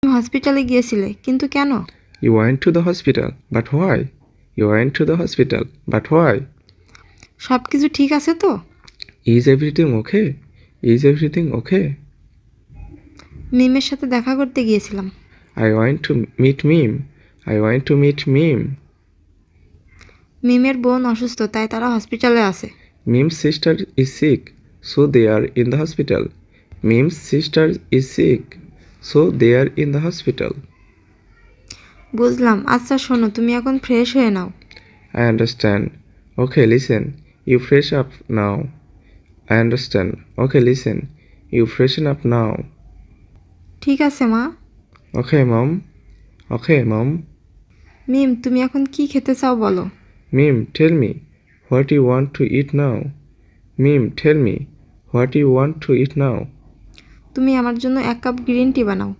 তুমি হসপিটালে গিয়েছিলে, কিন্তু কেন? You went to the hospital, but why? You went to the hospital, but why? সব কিছু ঠিক আছে তো? Is everything okay? Is everything okay? মিমের সাথে দেখা করতে গিয়েছিলাম। I went to meet Mim. I went to meet Mim. মিমের বোন অসুস্থ, তাই তারা হসপিটালে আছে। Mim's sister is sick, so they are in the hospital. Mim's sister is sick, so they are in the hospital. বুঝলাম। আচ্ছা শোনো, তুমি এখন ফ্রেশ হয়ে নাও। I understand. Okay, listen. You fresh up now. I understand. Okay, listen. You freshen up now. ঠিক আছে মা। Okay, Mom. Okay, Mom. মিম, তুমি এখন কি খেতে চাও বলো? Mim, tell me what you want to eat now. Mim, tell me what you want to eat now. তুমি আমার জন্য 1 কাপ গ্রিন টি বানাও।